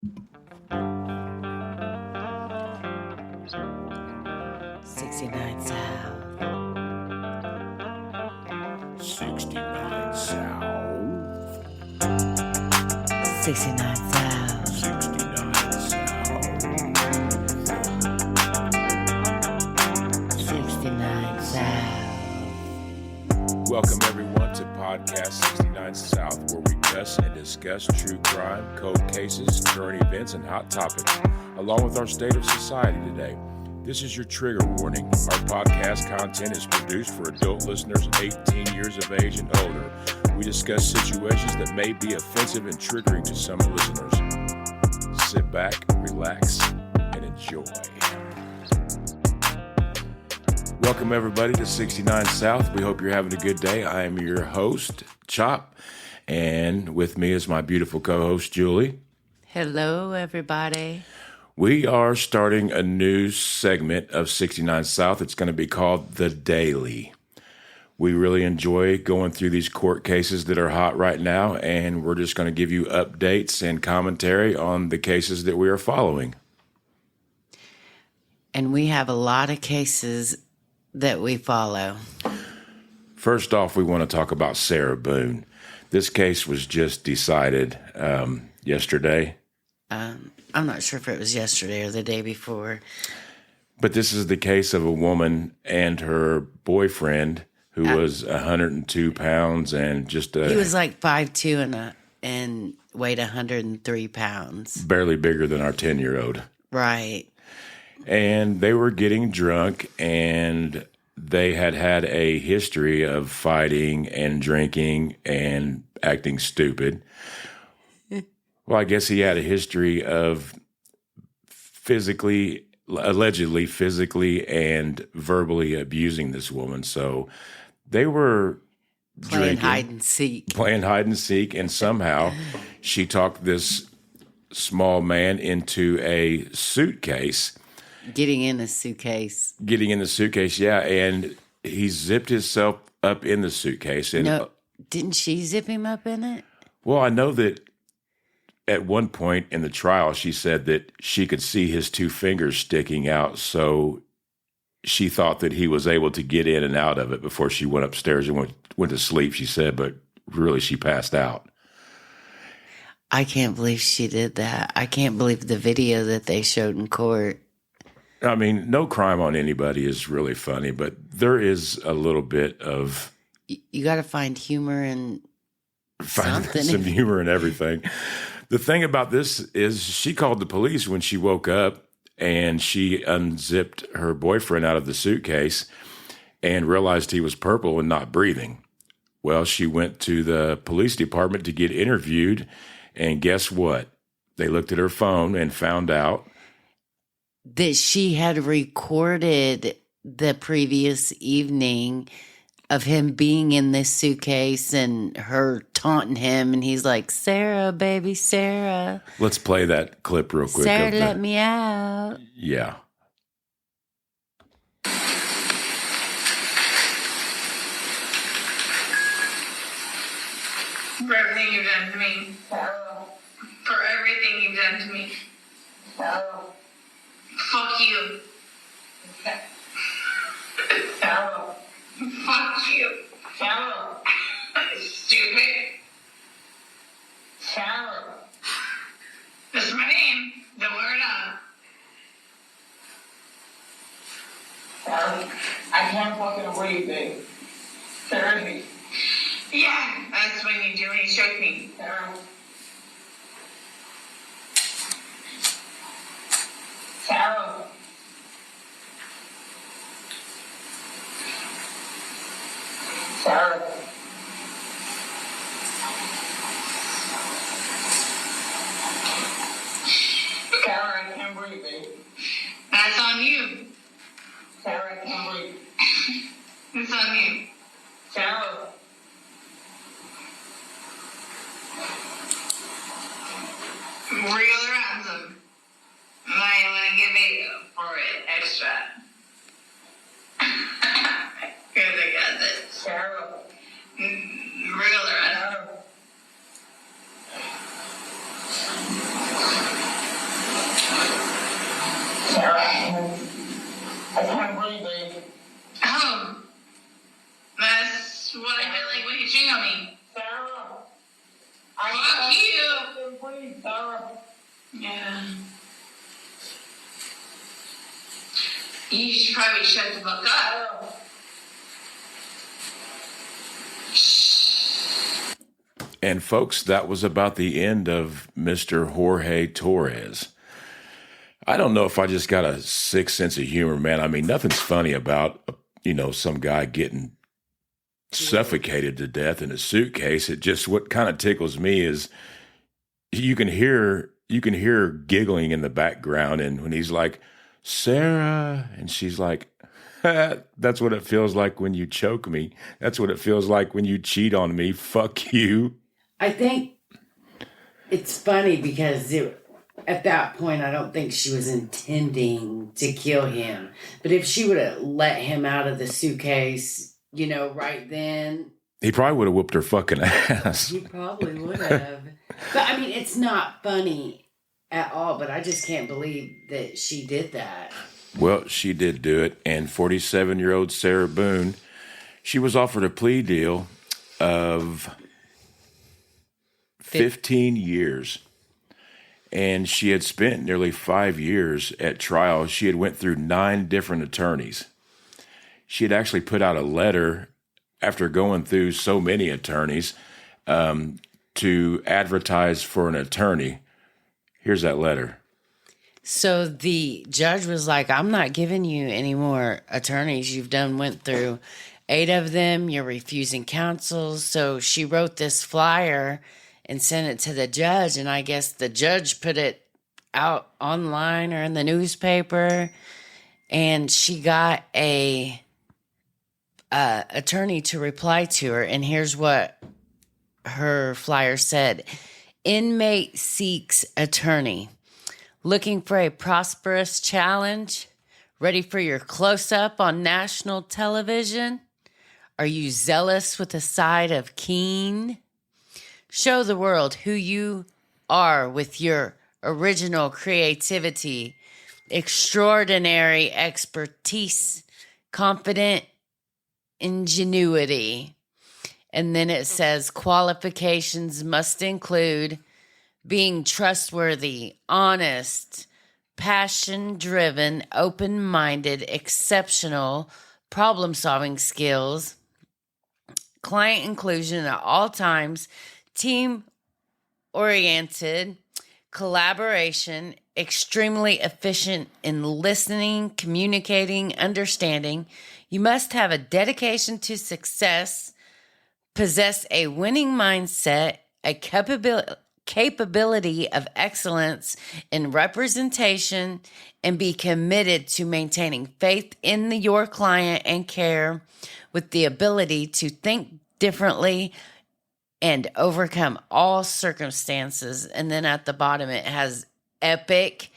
69 South. 69 South. 69 South. 69 South. 69 South. Welcome everyone to Podcast 69 South, where we discuss true crime, cold cases, current events, and hot topics, along with our state of society today. This is your trigger warning. Our podcast content is produced for adult listeners 18 years of age and older. We discuss situations that may be offensive and triggering to some listeners. Sit back, relax, and enjoy. Welcome everybody to 69 South. We hope you're having a good day. I am your host, Chop, and with me is my beautiful co-host, Julie. Hello, everybody. We are starting a new segment of 69 South. It's going to be called The Daily. We really enjoy going through these court cases that are hot right now, and we're just going to give you updates and commentary on the cases that we are following. And we have a lot of cases that we follow. First off, we want to talk about Sarah Boone. This case was just decided yesterday. I'm not sure if it was yesterday or the day before. But this is the case of a woman and her boyfriend who was 102 pounds and just he was like 5'2" and weighed 103 pounds. Barely bigger than our 10-year-old. Right. And they were getting drunk, and they had a history of fighting and drinking and acting stupid. Well, I guess he had a history of allegedly physically and verbally abusing this woman. So they were playing hide and seek. And somehow she talked this small man into a suitcase. Getting in the suitcase, yeah. And he zipped himself up in the suitcase. And no, didn't she zip him up in it? Well, I know that at one point in the trial, she said that she could see his two fingers sticking out, so she thought that he was able to get in and out of it before she went upstairs and went to sleep, she said, but really she passed out. I can't believe she did that. I can't believe the video that they showed in court. I mean, no crime on anybody is really funny, but there is a little bit of... You got to find humor in something. Some humor in everything. The thing about this is she called the police when she woke up, and she unzipped her boyfriend out of the suitcase and realized he was purple and not breathing. Well, she went to the police department to get interviewed, and guess what? They looked at her phone and found out that she had recorded the previous evening of him being in this suitcase and her taunting him, and he's like, Sarah, baby, Sarah. Let's play that clip real quick. Sarah, let me out. Yeah. For everything you've done to me. For everything you've done to me. Fuck you. Fuck you. Stupid. That's my name. Don't wear it on. I can't fucking breathe, babe. Seriously. Yeah, that's when you do when you choke me. Sarah. Sarah. Sarah, I can't breathe, babe. That's on you. Sarah, I can't breathe. It's on you. Sarah. Real ransom. I want to give it for it extra. Because I got this. Sarah. Real ransom. Sarah. Yeah. You should probably shut the fuck up. And folks, that was about the end of Mr. Jorge Torres. I don't know if I just got a sick sense of humor, man. I mean, nothing's funny about, some guy getting suffocated to death in a suitcase. It just, what kind of tickles me is you can hear giggling in the background. And when he's like, Sarah, and she's like, that's what it feels like when you choke me. That's what it feels like when you cheat on me. Fuck you. I think it's funny because at that point, I don't think she was intending to kill him. But if she would have let him out of the suitcase, right then. He probably would have whooped her fucking ass. He probably would have. But, I mean, it's not funny at all, but I just can't believe that she did that. Well, she did do it. And 47-year-old Sarah Boone, she was offered a plea deal of 15 years. And she had spent nearly 5 years at trial. She had went through 9 different attorneys. She had actually put out a letter after going through so many attorneys to advertise for an attorney. Here's that letter. So the judge was like, I'm not giving you any more attorneys. Went through 8 of them. You're refusing counsel. So she wrote this flyer and sent it to the judge. And I guess the judge put it out online or in the newspaper. And she got a attorney to reply to her. And here's what her flyer said. Inmate seeks attorney. Looking for a prosperous challenge? Ready for your close-up on national television? Are you zealous with a side of keen? Show the world who you are with your original creativity, extraordinary expertise, confident ingenuity. And then it says qualifications must include being trustworthy, honest, passion-driven, open-minded, exceptional, problem-solving skills, client inclusion at all times, team-oriented, collaboration, extremely efficient in listening, communicating, understanding. You must have a dedication to success, possess a winning mindset, a capability of excellence in representation, and be committed to maintaining faith in your client and care with the ability to think differently and overcome all circumstances. And then at the bottom, it has epic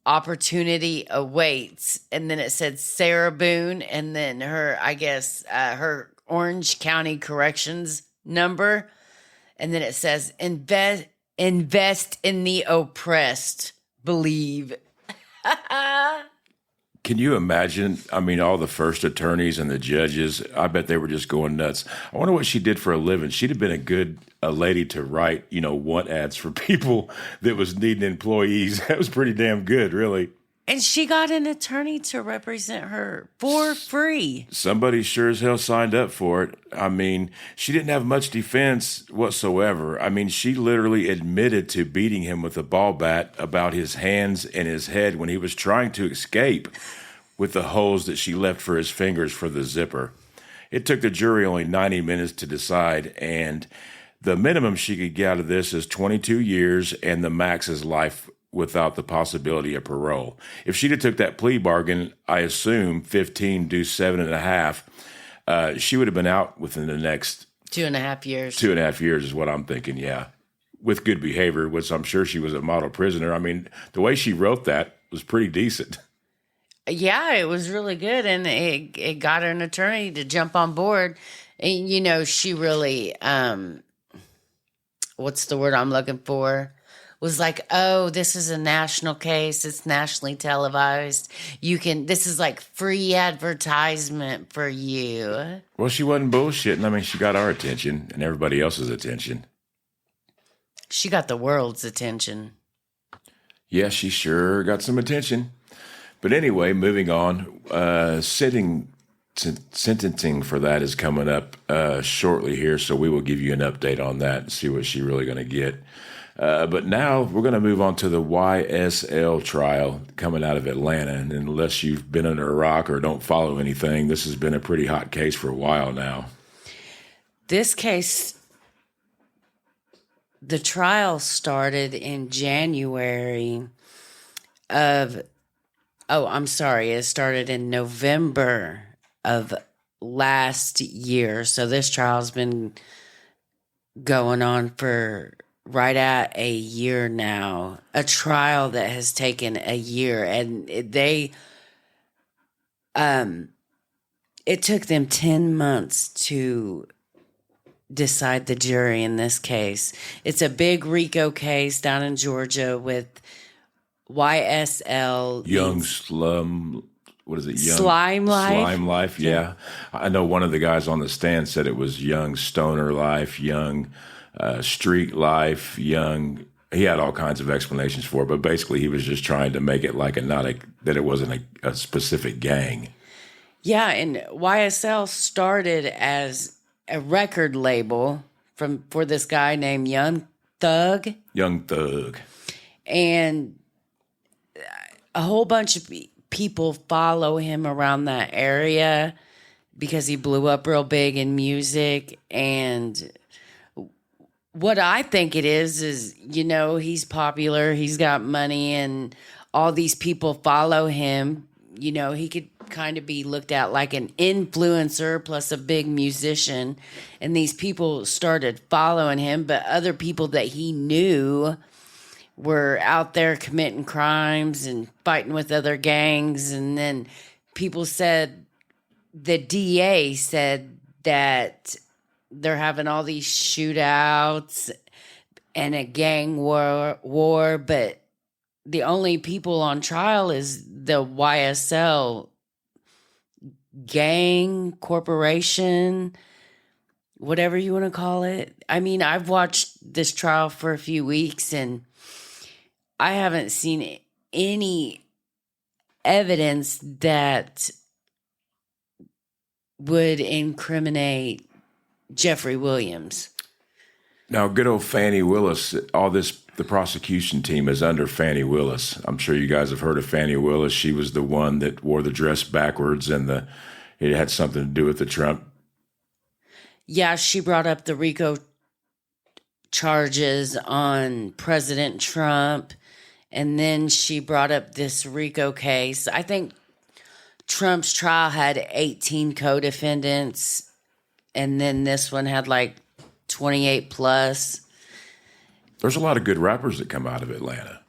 opportunity awaits. And then it said Sarah Boone and then her, her Orange County Corrections number. And then it says invest in the oppressed, believe. Can you imagine? I mean, all the first attorneys and the judges, I bet they were just going nuts. I wonder what she did for a living. She'd have been a lady to write, want ads for people that was needing employees. That was pretty damn good, really. And she got an attorney to represent her for free. Somebody sure as hell signed up for it. I mean, she didn't have much defense whatsoever. I mean, she literally admitted to beating him with a ball bat about his hands and his head when he was trying to escape with the holes that she left for his fingers for the zipper. It took the jury only 90 minutes to decide, and the minimum she could get out of this is 22 years, and the max is life without the possibility of parole. If she'd have took that plea bargain, I assume 15 do 7.5, she would have been out within the next 2.5 years. 2.5 years is what I'm thinking, yeah. With good behavior, which I'm sure she was a model prisoner. I mean, the way she wrote that was pretty decent. Yeah, it was really good, and it got her an attorney to jump on board. And, she really, what's the word I'm looking for? Was like, oh, this is a national case. It's nationally televised. This is like free advertisement for you. Well, she wasn't bullshitting. I mean, she got our attention and everybody else's attention. She got the world's attention. Yeah, she sure got some attention. But anyway, moving on, sentencing for that is coming up shortly here, so we will give you an update on that and see what she's really going to get. But now we're going to move on to the YSL trial coming out of Atlanta. And unless you've been under a rock or don't follow anything, this has been a pretty hot case for a while now. This case, the trial started in January of, it started in November of last year. So this trial's been going on for right at a year now. A trial that has taken a year, and it took them 10 months to decide the jury in this case. It's a big RICO case down in Georgia with YSL. Young Slum, what is it? Slime Life? Slime Life, yeah. I know one of the guys on the stand said it was Young Stoner Life, Young Street Life, Young. He had all kinds of explanations for it, but basically he was just trying to make it like that it wasn't a specific gang. Yeah, and YSL started as a record label for this guy named Young Thug. Young Thug. And a whole bunch of people follow him around that area because he blew up real big in music. And what I think it is, he's popular, he's got money, and all these people follow him. He could kind of be looked at like an influencer plus a big musician. And these people started following him, but other people that he knew were out there committing crimes and fighting with other gangs. And then people said, the DA said that they're having all these shootouts and a gang war, but the only people on trial is the YSL gang, corporation, whatever you want to call it. I mean, I've watched this trial for a few weeks and I haven't seen any evidence that would incriminate Jeffrey Williams. Now, good old Fannie Willis, the prosecution team is under Fannie Willis. I'm sure you guys have heard of Fannie Willis. She was the one that wore the dress backwards and it had something to do with the Trump. Yeah, she brought up the RICO charges on President Trump. And then she brought up this RICO case. I think Trump's trial had 18 co-defendants. And then this one had like 28 plus. There's a lot of good rappers that come out of Atlanta.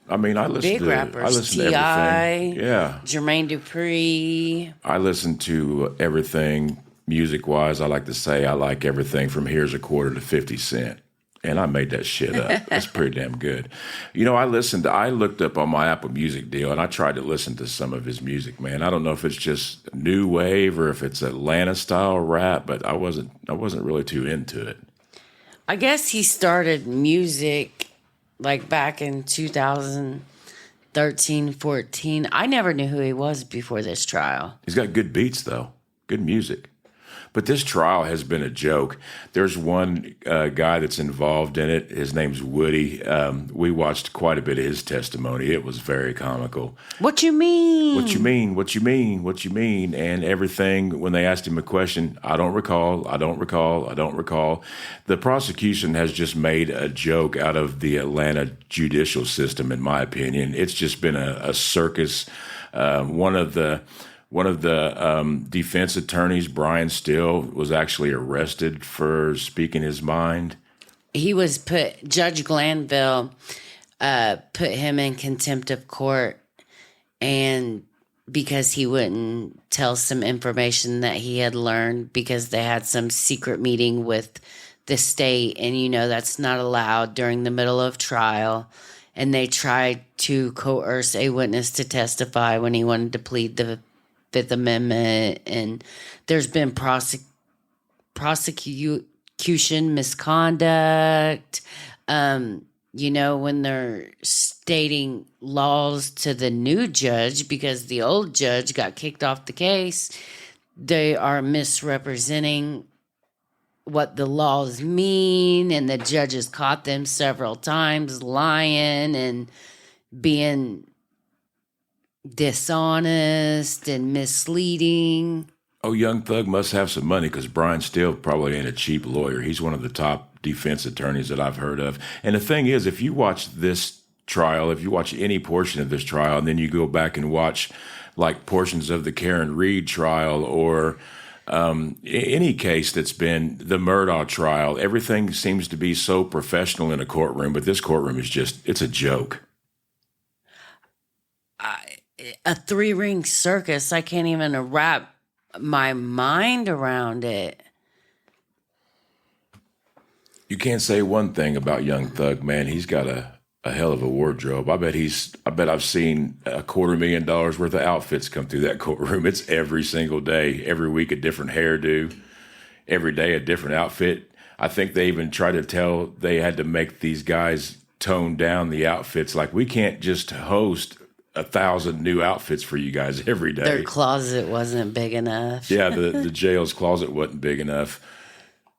I mean, I listen to rappers. everything. Yeah. Jermaine Dupri. I listen to everything music-wise. I like to say I like everything from Here's a Quarter to 50 Cent. And I made that shit up. That's pretty damn good. I looked up on my Apple Music deal and I tried to listen to some of his music, man. I don't know if it's just new wave or if it's Atlanta style rap, but I wasn't really too into it. I guess he started music like back in 2013, 14. I never knew who he was before this trial. He's got good beats though. Good music. But this trial has been a joke. There's one guy that's involved in it. His name's Woody. We watched quite a bit of his testimony. It was very comical. What you mean? What you mean? What you mean? What you mean? And everything, when they asked him a question, I don't recall. The prosecution has just made a joke out of the Atlanta judicial system, in my opinion. It's just been a circus. One of the defense attorneys, Brian Still, was actually arrested for speaking his mind. Judge Glanville put him in contempt of court, and because he wouldn't tell some information that he had learned because they had some secret meeting with the state, and that's not allowed during the middle of trial. And they tried to coerce a witness to testify when he wanted to plead the Fifth Amendment, and there's been prosecution misconduct. When they're stating laws to the new judge because the old judge got kicked off the case. They are misrepresenting what the laws mean, and the judges caught them several times lying and being dishonest and misleading. Oh, Young Thug must have some money because Brian Steele probably ain't a cheap lawyer. He's one of the top defense attorneys that I've heard of. And the thing is, if you watch this trial, if you watch any portion of this trial, and then you go back and watch like portions of the Karen Reed trial or any case that's been the Murdaugh trial, everything seems to be so professional in a courtroom, but this courtroom is it's a joke. A 3-ring circus. I can't even wrap my mind around it. You can't say one thing about Young Thug, man. He's got a hell of a wardrobe. I bet I've seen $250,000 worth of outfits come through that courtroom. It's every single day, every week a different hairdo, every day a different outfit. I think they even tried to tell they had to make these guys tone down the outfits. Like, we can't just host 1,000 new outfits for you guys every day. Their closet wasn't big enough. Yeah, the jail's closet wasn't big enough.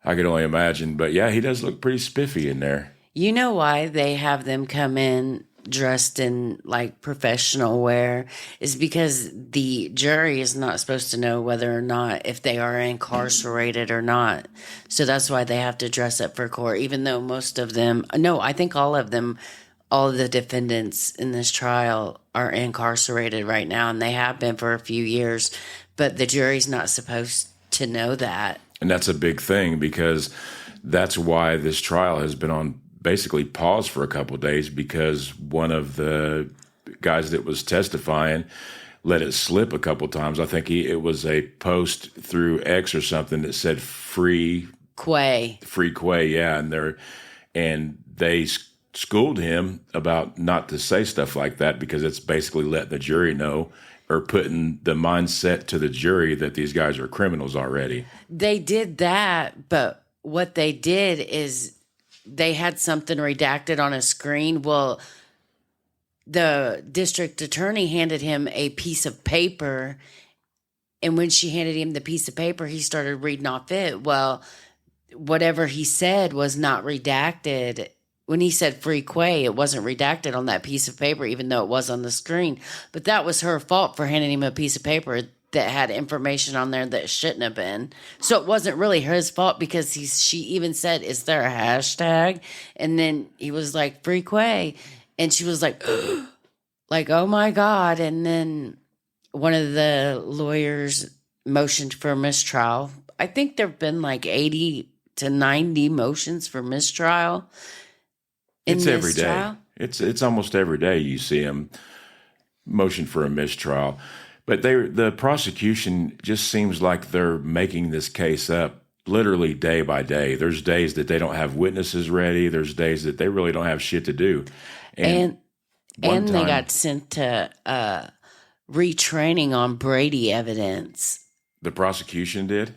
I could only imagine. But yeah, he does look pretty spiffy in there. You know why they have them come in dressed in like professional wear is because the jury is not supposed to know whether or not if they are incarcerated or not. So that's why they have to dress up for court, even though most of them, no, I think all of the defendants in this trial are incarcerated right now, and they have been for a few years, but the jury's not supposed to know that. And that's a big thing because that's why this trial has been on basically pause for a couple of days, because one of the guys that was testifying let it slip a couple of times. I think it was a post through X or something that said free Quay, yeah, and they schooled him about not to say stuff like that because it's basically letting the jury know or putting the mindset to the jury that these guys are criminals already. They did that, but what they did is they had something redacted on a screen. Well, the district attorney handed him a piece of paper, and when she handed him the piece of paper, he started reading off it. Well, whatever he said was not redacted. When he said free Quay, it wasn't redacted on that piece of paper, even though it was on the screen. But that was her fault for handing him a piece of paper that had information on there that shouldn't have been. So it wasn't really his fault because she even said, "Is there a hashtag?" And then he was like, "Free Quay." And she was like, like, "Oh my God." And then one of the lawyers motioned for a mistrial. I think there've been like 80 to 90 motions for mistrial. It's every day. It's almost every day you see them motion for a mistrial. But the prosecution just seems like they're making this case up literally day by day. There's days that they don't have witnesses ready. There's days that they really don't have shit to do. And they got sent to retraining on Brady evidence. The prosecution did?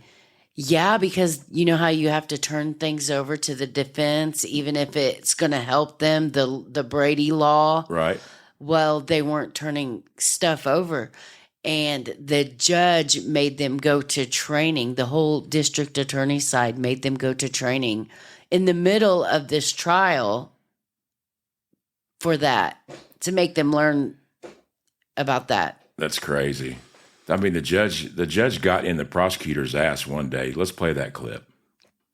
Yeah, because you know how you have to turn things over to the defense, even if it's going to help them, the Brady law. Right. Well, they weren't turning stuff over. And the judge made them go to training. The whole district attorney side made them go to training in the middle of this trial for that, to make them learn about that. That's crazy. I mean, the judge got in the prosecutor's ass one day. Let's play that clip.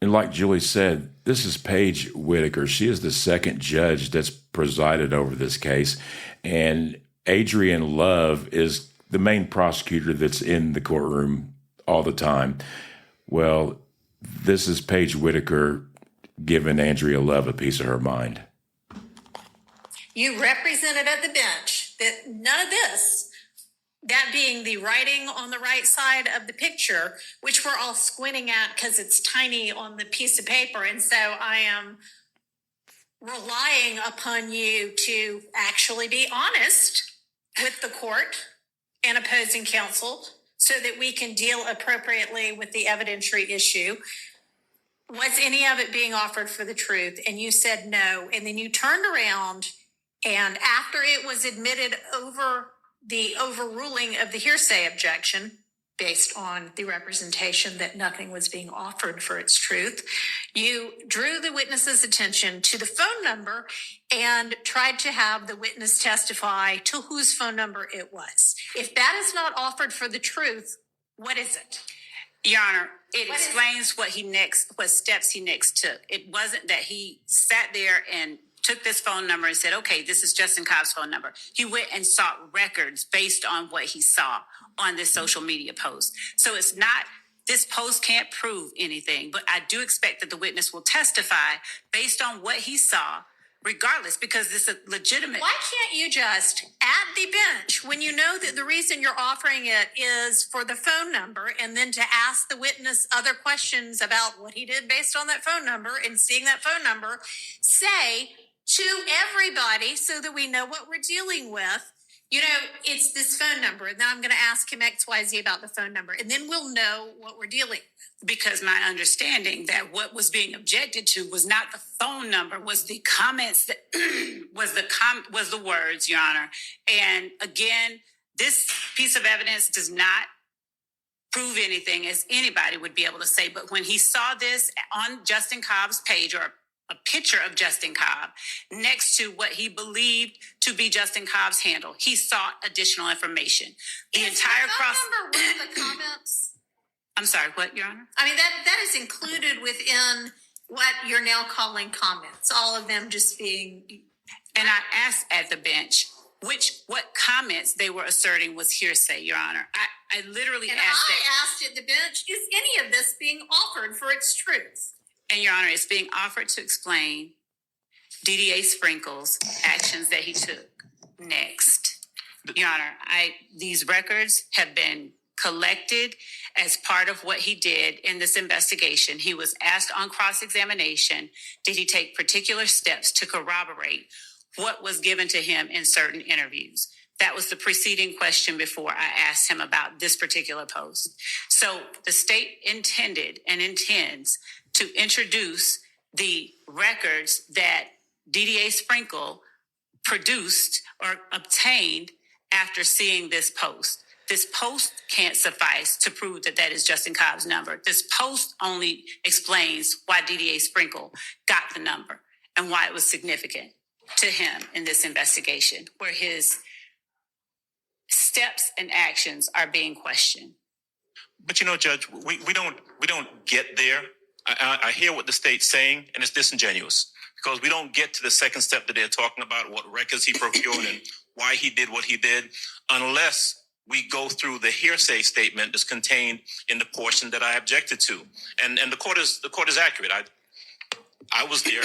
And like Julie said, this is Paige Whitaker. She is the second judge that's presided over this case. And Adrian Love is the main prosecutor that's in the courtroom all the time. Well, this is Paige Whitaker giving Andrea Love a piece of her mind. You represented at the bench that none of this, that being the writing on the right side of the picture, which we're all squinting at because it's tiny on the piece of paper. And so I am relying upon you to actually be honest with the court and opposing counsel so that we can deal appropriately with the evidentiary issue. Was any of it being offered for the truth? And you said no. And then you turned around And after it was admitted over the overruling of the hearsay objection, based on the representation that nothing was being offered for its truth, you drew the witness's attention to the phone number and tried to have the witness testify to whose phone number it was. If that is not offered for the truth, what is it? Your Honor, it explains what steps he next took. It wasn't that he sat there and took this phone number and said, okay, this is Justin Cobb's phone number. He went and sought records based on what he saw on this social media post. So it's not, this post can't prove anything, but I do expect that the witness will testify based on what he saw, regardless, because this is a legitimate. Why can't you just, at the bench, when you know that the reason you're offering it is for the phone number, and then to ask the witness other questions about what he did based on that phone number and seeing that phone number, say to everybody so that we know what we're dealing with, you know, it's this phone number, and then I'm going to ask him XYZ about the phone number, and then we'll know what we're dealing with. Because my understanding that what was being objected to was not the phone number, was the comments that was the words, Your Honor. And again, this piece of evidence does not prove anything, as anybody would be able to say. But when he saw this on Justin Cobb's page, or a picture of Justin Cobb next to what he believed to be Justin Cobb's handle, he sought additional information. The entire number with the comments. I'm sorry, what, Your Honor? I mean, that is included within what you're now calling comments, all of them just being. And I asked at the bench what comments they were asserting was hearsay, Your Honor. I literally asked at the bench, is any of this being offered for its truth? And Your Honor, it's being offered to explain DDA Sprinkle's actions that he took next. Your Honor, these records have been collected as part of what he did in this investigation. He was asked on cross-examination, did he take particular steps to corroborate what was given to him in certain interviews? That was the preceding question before I asked him about this particular post. So the state intended and intends to introduce the records that DDA Sprinkle produced or obtained after seeing this post. This post can't suffice to prove that that is Justin Cobb's number. This post only explains why DDA Sprinkle got the number and why it was significant to him in this investigation, where his steps and actions are being questioned. But you know, Judge, we don't get there. I hear what the state's saying, and it's disingenuous because we don't get to the second step that they're talking about, what records he procured and why he did what he did, unless we go through the hearsay statement that's contained in the portion that I objected to. And the court is accurate. I was there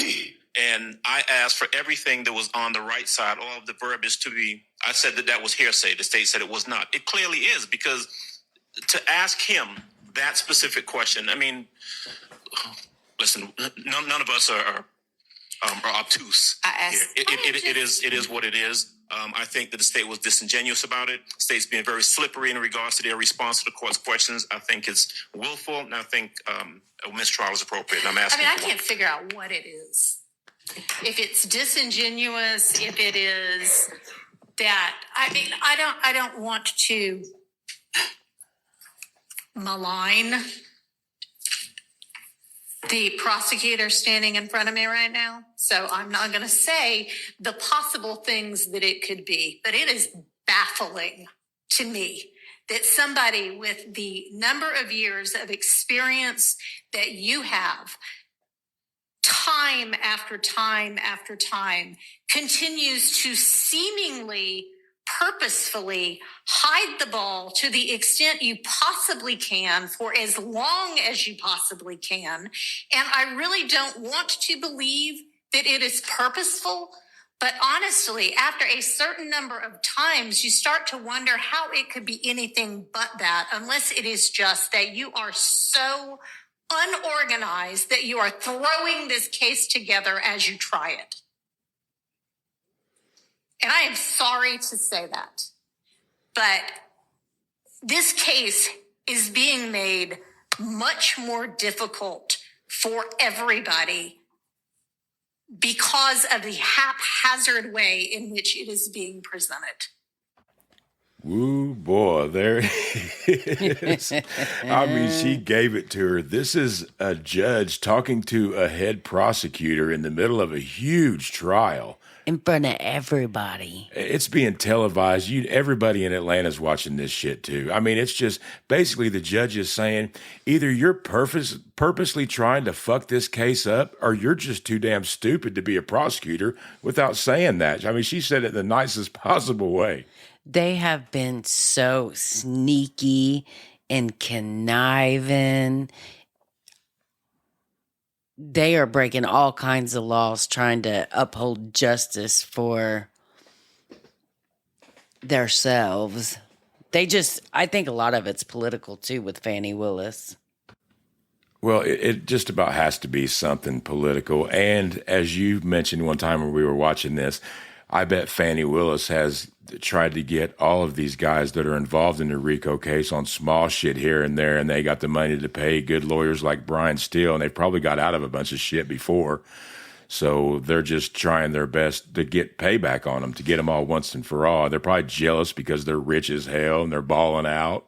and I asked for everything that was on the right side, all of the verbiage to be, I said that was hearsay. The state said it was not. It clearly is, because to ask him that specific question, I mean, listen, none of us are obtuse. It is what it is. I think that the state was disingenuous about it. The state's being very slippery in regards to their response to the court's questions. I think it's willful, and I think a mistrial is appropriate. And I'm asking. I can't figure out what it is. If it's disingenuous, if it is that, I don't want to malign the prosecutor standing in front of me right now. So I'm not going to say the possible things that it could be, but it is baffling to me that somebody with the number of years of experience that you have, time after time after time, continues to seemingly purposefully hide the ball to the extent you possibly can for as long as you possibly can. And I really don't want to believe that it is purposeful. But honestly, after a certain number of times, you start to wonder how it could be anything but that, unless it is just that you are so unorganized that you are throwing this case together as you try it. And I am sorry to say that, but this case is being made much more difficult for everybody because of the haphazard way in which it is being presented. Woo, boy, there it is. I mean, she gave it to her. This is a judge talking to a head prosecutor in the middle of a huge trial. In front of everybody. It's being televised. Everybody in Atlanta's watching this shit too. I mean, it's just basically the judge is saying either you're purposely trying to fuck this case up or you're just too damn stupid to be a prosecutor without saying that. I mean, she said it in the nicest possible way. They have been so sneaky and conniving. They are breaking all kinds of laws trying to uphold justice for themselves. I think a lot of it's political too with Fani Willis. Well, it just about has to be something political. And as you mentioned one time when we were watching this, I bet Fani Willis has tried to get all of these guys that are involved in the RICO case on small shit here and there, and they got the money to pay good lawyers like Brian Steele, and they've probably got out of a bunch of shit before. So they're just trying their best to get payback on them, to get them all once and for all. They're probably jealous because they're rich as hell and they're balling out.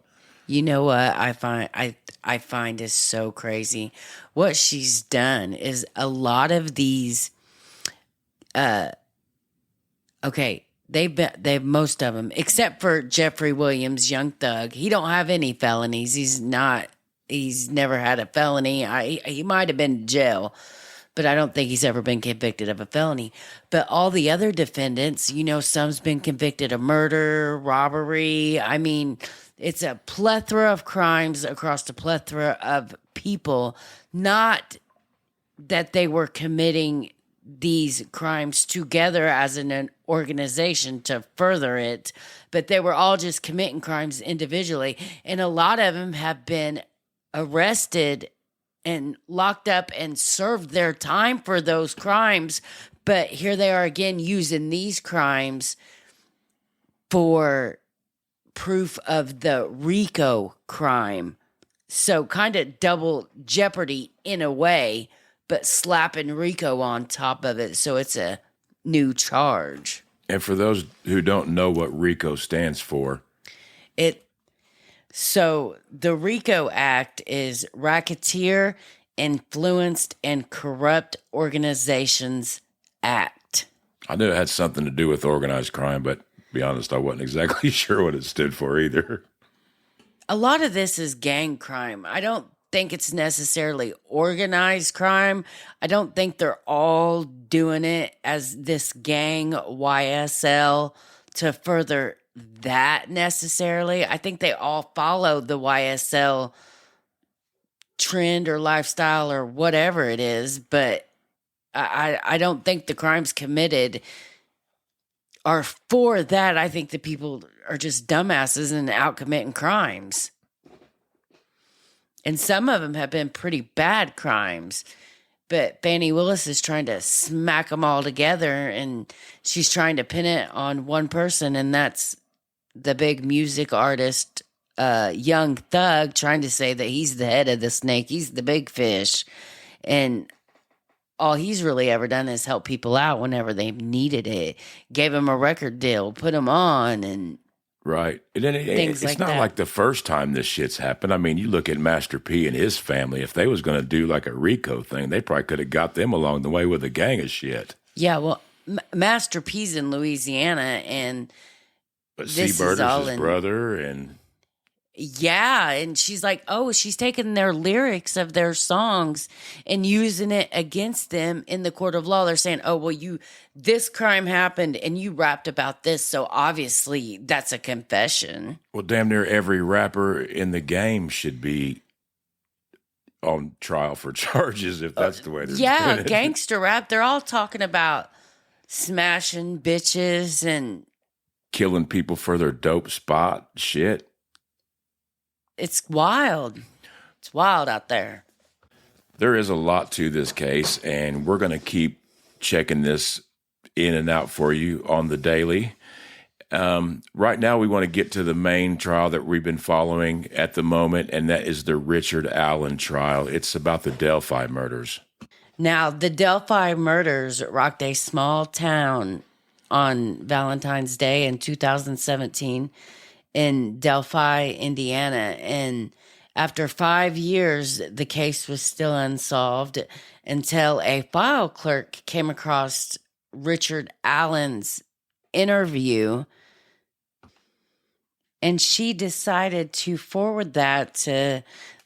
You know what I find is so crazy? What she's done is a lot of these they've most of them, except for Jeffrey Williams, Young Thug. He don't have any felonies. He's never had a felony. He might have been in jail, but I don't think he's ever been convicted of a felony. But all the other defendants, some's been convicted of murder, robbery. I mean, it's a plethora of crimes across a plethora of people. Not that they were committing these crimes together as an organization to further it, but they were all just committing crimes individually. And a lot of them have been arrested and locked up and served their time for those crimes. But here they are again using these crimes for proof of the RICO crime. So kind of double jeopardy in a way, but slapping RICO on top of it, so it's a new charge. And for those who don't know what RICO stands for, so the RICO Act is Racketeer, Influenced, and Corrupt Organizations Act. I knew it had something to do with organized crime, but to be honest, I wasn't exactly sure what it stood for either. A lot of this is gang crime. I don't think it's necessarily organized crime. I don't think they're all doing it as this gang YSL to further that necessarily. I think they all follow the YSL trend or lifestyle or whatever it is, but I don't think the crimes committed are for that. I think the people are just dumbasses and out committing crimes. And some of them have been pretty bad crimes. But Fani Willis is trying to smack them all together, and she's trying to pin it on one person, and that's the big music artist, Young Thug, trying to say that he's the head of the snake. He's the big fish. And all he's really ever done is help people out whenever they've needed it. Gave them a record deal, put them on, and right. And then it's not like the first time this shit's happened. I mean, you look at Master P and his family. If they was going to do like a RICO thing, they probably could have got them along the way with a gang of shit. Yeah, well, Master P's in Louisiana, but Seabird is his brother, and yeah, and she's like, oh, she's taking their lyrics of their songs and using it against them in the court of law. They're saying, oh, well, this crime happened and you rapped about this, so obviously that's a confession. Well, damn near every rapper in the game should be on trial for charges if that's the way they're doing it. Gangster rap. They're all talking about smashing bitches and killing people for their dope spot shit. It's wild. It's wild out there. There is a lot to this case, and we're going to keep checking this in and out for you on the daily. Right now, we want to get to the main trial that we've been following at the moment, and that is the Richard Allen trial. It's about the Delphi murders. Now, the Delphi murders rocked a small town on Valentine's Day in 2017 in Delphi, Indiana. And after 5 years, the case was still unsolved until a file clerk came across Richard Allen's interview, and she decided to forward that to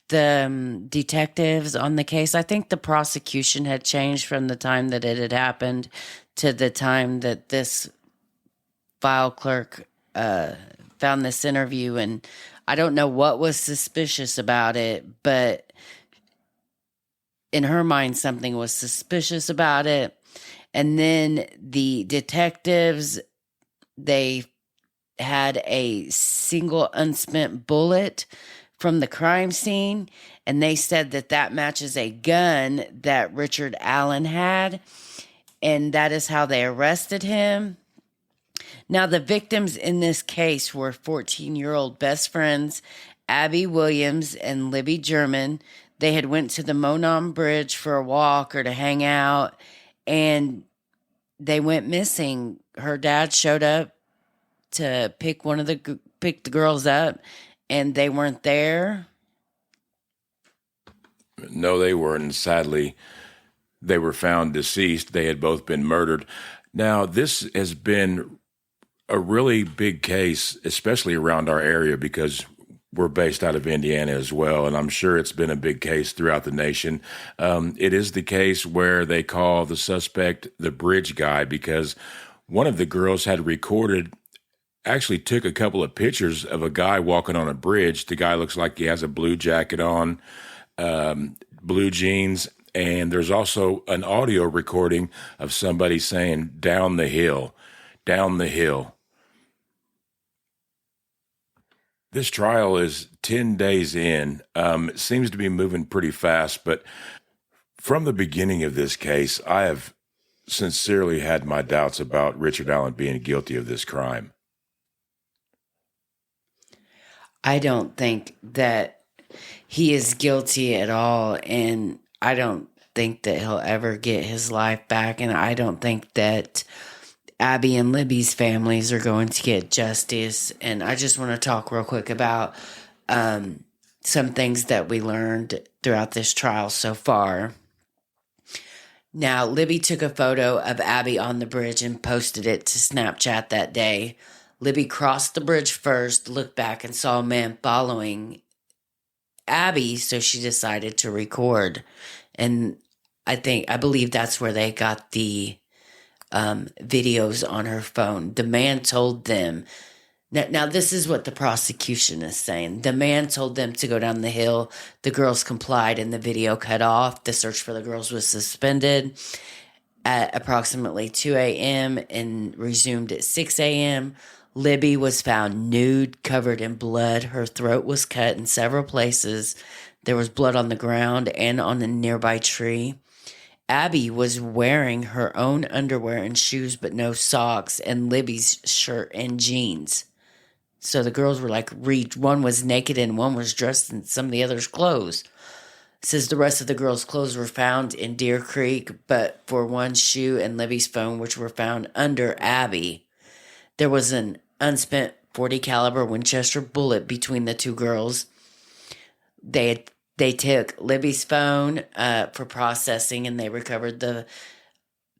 the detectives on the case. I think the prosecution had changed from the time that it had happened to the time that this file clerk found this interview, and I don't know what was suspicious about it, but in her mind, something was suspicious about it. And then the detectives, they had a single unspent bullet from the crime scene, and they said that that matches a gun that Richard Allen had, and that is how they arrested him. Now, the victims in this case were 14-year-old best friends, Abby Williams and Libby German. They had went to the Monon Bridge for a walk or to hang out, and they went missing. Her dad showed up to pick the girls up, and they weren't there. No, they weren't. And sadly, they were found deceased. They had both been murdered. Now, this has been a really big case, especially around our area, because we're based out of Indiana as well, and I'm sure it's been a big case throughout the nation. It is the case where they call the suspect the bridge guy, because one of the girls had recorded, actually took a couple of pictures of a guy walking on a bridge. The guy looks like he has a blue jacket on, blue jeans, and there's also an audio recording of somebody saying, "Down the hill, down the hill." This trial is 10 days in. It seems to be moving pretty fast, but from the beginning of this case, I have sincerely had my doubts about Richard Allen being guilty of this crime. I don't think that he is guilty at all, and I don't think that he'll ever get his life back, and I don't think that Abby and Libby's families are going to get justice. And I just want to talk real quick about some things that we learned throughout this trial so far. Now, Libby took a photo of Abby on the bridge and posted it to Snapchat that day. Libby crossed the bridge first, looked back, and saw a man following Abby, so she decided to record. And I believe that's where they got the videos on her phone. The man told them, now this is what the prosecution is saying. The man told them to go down the hill. The girls complied and the video cut off. The search for the girls was suspended at approximately 2 a.m. and resumed at 6 a.m. Libby was found nude, covered in blood. Her throat was cut in several places. There was blood on the ground and on a nearby tree. Abby was wearing her own underwear and shoes, but no socks, and Libby's shirt and jeans. So the girls were like, one was naked and one was dressed in some of the other's clothes. It says the rest of the girls' clothes were found in Deer Creek, but for one shoe and Libby's phone, which were found under Abby, there was an unspent .40 caliber Winchester bullet between the two girls. They took Libby's phone for processing, and they recovered the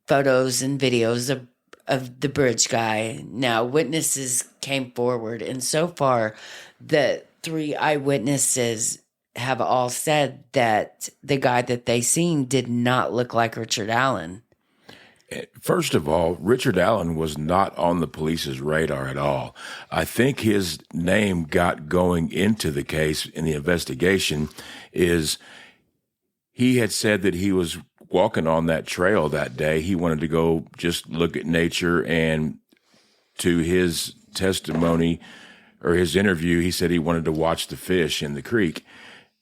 photos and videos of the bridge guy. Now, witnesses came forward, and so far, the 3 eyewitnesses have all said that the guy that they seen did not look like Richard Allen. First of all, Richard Allen was not on the police's radar at all. I think his name got going into the case in the investigation is he had said that he was walking on that trail that day. He wanted to go just look at nature, and to his testimony or his interview, he said he wanted to watch the fish in the creek.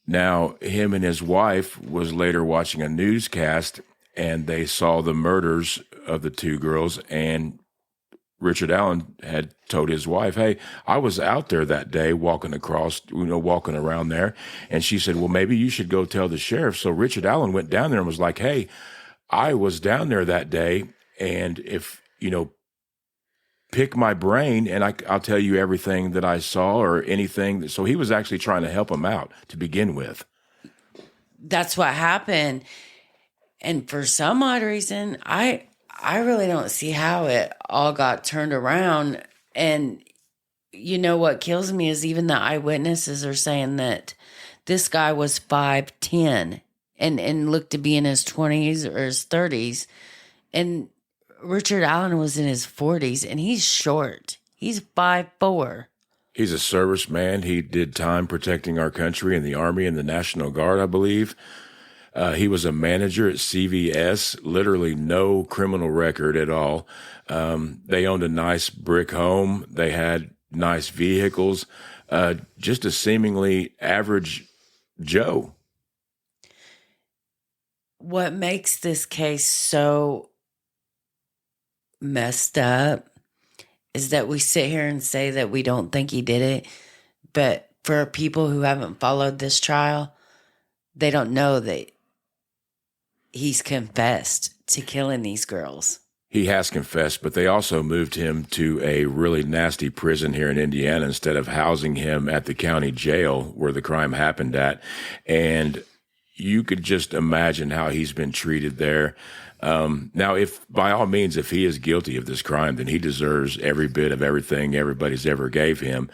Now, him and his wife was later watching a newscast, and they saw the murders of the two girls, and Richard Allen had told his wife, "Hey, I was out there that day walking around there." And she said, "Well, maybe you should go tell the sheriff." So Richard Allen went down there and was like, "Hey, I was down there that day, and if, pick my brain, and I'll tell you everything that I saw or anything. So he was actually trying to help him out to begin with. That's what happened. And for some odd reason, I really don't see how it all got turned around. And you know what kills me is even the eyewitnesses are saying that this guy was 5'10" and looked to be in his 20s or his 30s. And Richard Allen was in his 40s, and he's short. He's 5'4". He's a serviceman. He did time protecting our country in the Army and the National Guard, I believe. He was a manager at CVS, literally no criminal record at all. They owned a nice brick home. They had nice vehicles. Just a seemingly average Joe. What makes this case so messed up is that we sit here and say that we don't think he did it, but for people who haven't followed this trial, they don't know that he's confessed to killing these girls. He has confessed, but they also moved him to a really nasty prison here in Indiana instead of housing him at the county jail where the crime happened at. And you could just imagine how he's been treated there. Now, if by all means, if he is guilty of this crime, then he deserves every bit of everything everybody's ever gave him.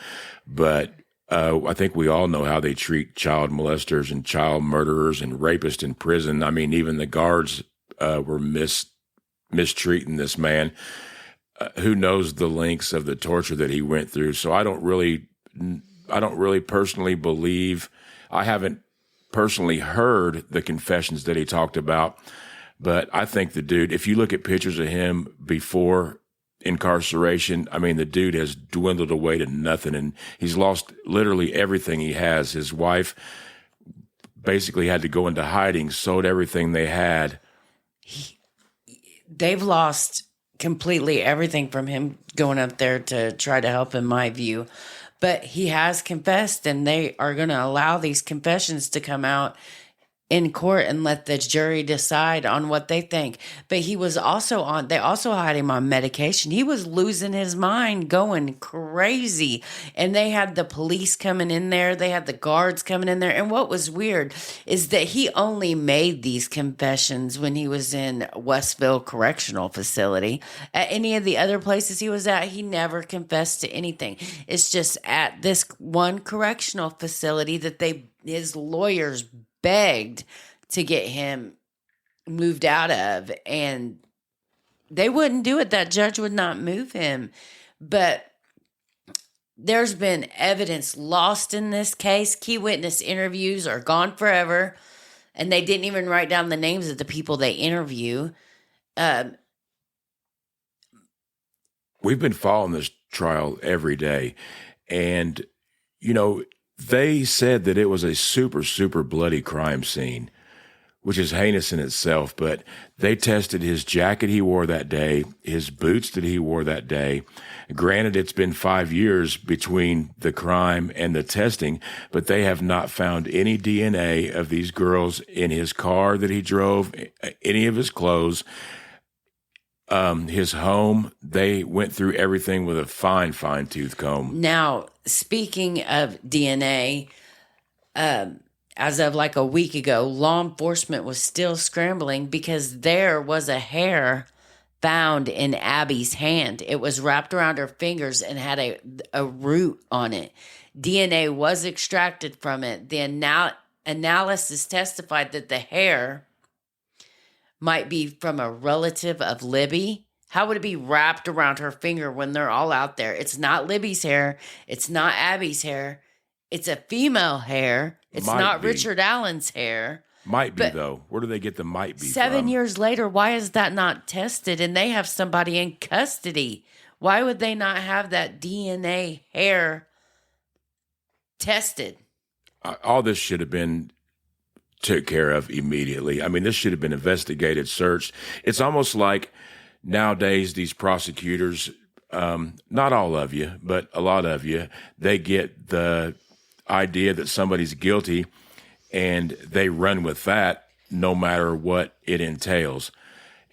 But I think we all know how they treat child molesters and child murderers and rapists in prison. I mean, even the guards were mistreating this man. Who knows the lengths of the torture that he went through? So I don't really personally believe. I haven't personally heard the confessions that he talked about. But I think the dude, if you look at pictures of him before incarceration, I mean, the dude has dwindled away to nothing, and he's lost literally everything he has. His wife basically had to go into hiding, sold everything they had. They've lost completely everything from him going up there to try to help, in my view. But he has confessed, and they are going to allow these confessions to come out in court and let the jury decide on what they think. But he was also they also had him on medication. He was losing his mind, going crazy. And they had the police coming in there. They had the guards coming in there. And what was weird is that he only made these confessions when he was in Westville Correctional Facility. At any of the other places he was at, he never confessed to anything. It's just at this one correctional facility that his lawyers begged to get him moved out of, and they wouldn't do it. That judge would not move him. But there's been evidence lost in this case. Key witness interviews are gone forever, and they didn't even write down the names of the people they interview. We've been following this trial every day, and they said that it was a super, super bloody crime scene, which is heinous in itself. But they tested his jacket he wore that day, his boots that he wore that day. Granted, it's been 5 years between the crime and the testing, but they have not found any DNA of these girls in his car that he drove, any of his clothes. His home, they went through everything with a fine tooth comb. Now, speaking of DNA, as of like a week ago, law enforcement was still scrambling because there was a hair found in Abby's hand. It was wrapped around her fingers and had a root on it. DNA was extracted from it. The analysis testified that the hair might be from a relative of Libby. How would it be wrapped around her finger when they're all out there? It's not Libby's hair. It's not Abby's hair. It's a female hair. It's not Richard Allen's hair. Might be, though. Where do they get the might be 7 from? years later, why is that not tested? And they have somebody in custody. Why would they not have that DNA hair tested? All this should have been took care of immediately. I mean, this should have been investigated, searched. It's almost like nowadays these prosecutors, not all of you, but a lot of you, they get the idea that somebody's guilty and they run with that no matter what it entails.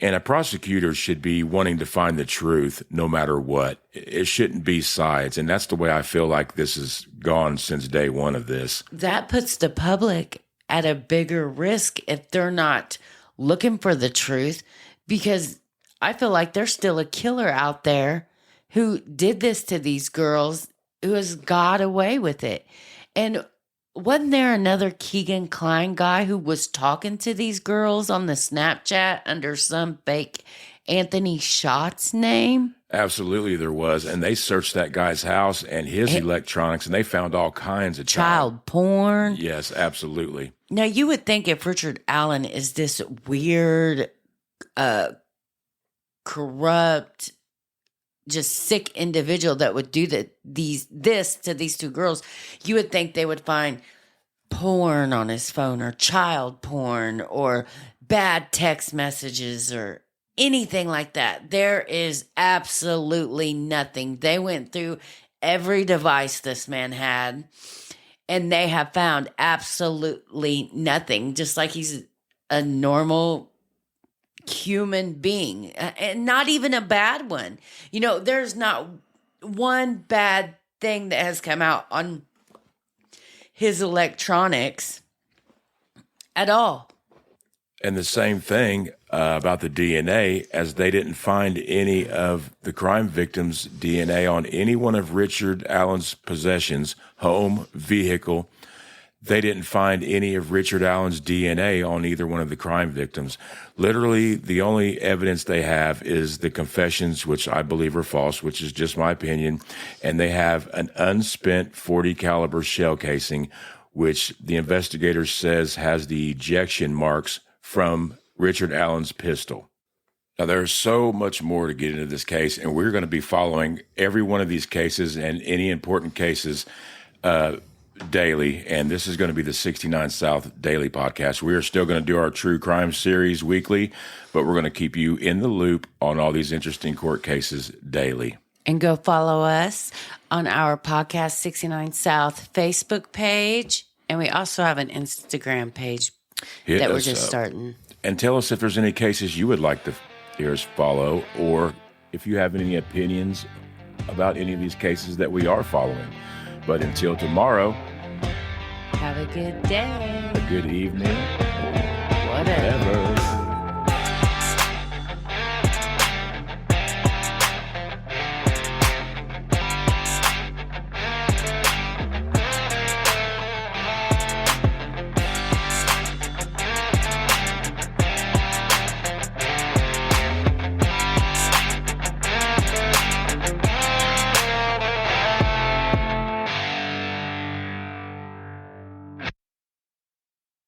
And a prosecutor should be wanting to find the truth no matter what. It shouldn't be sides. And that's the way I feel like this has gone since day one of this. That puts the public at a bigger risk if they're not looking for the truth, because I feel like there's still a killer out there who did this to these girls, who has got away with it. And wasn't there another Keegan Kline guy who was talking to these girls on the Snapchat under some fake Anthony Shots name? Absolutely there was. And they searched that guy's house and his electronics, and they found all kinds of child porn. Yes, absolutely. Now, you would think if Richard Allen is this weird, corrupt, just sick individual that would do this to these two girls, you would think they would find porn on his phone, or child porn, or bad text messages, or anything like that. There is absolutely nothing. They went through every device this man had, and they have found absolutely nothing, just like he's a normal human being, and not even a bad one. You know, there's not one bad thing that has come out on his electronics at all. And the same thing about the DNA, as they didn't find any of the crime victims' DNA on any one of Richard Allen's possessions, home, vehicle. They didn't find any of Richard Allen's DNA on either one of the crime victims. Literally, the only evidence they have is the confessions, which I believe are false, which is just my opinion. And they have an unspent .40 caliber shell casing, which the investigator says has the ejection marks from Richard Allen's pistol. Now, there's so much more to get into this case, and we're going to be following every one of these cases and any important cases daily, and this is going to be the 69 South Daily Podcast. We are still going to do our true crime series weekly, but we're going to keep you in the loop on all these interesting court cases daily. And go follow us on our Podcast 69 South Facebook page, and we also have an Instagram page that we're just starting. And tell us if there's any cases you would like to hear us follow, or if you have any opinions about any of these cases that we are following. But until tomorrow, have a good day. A good evening. Whatever.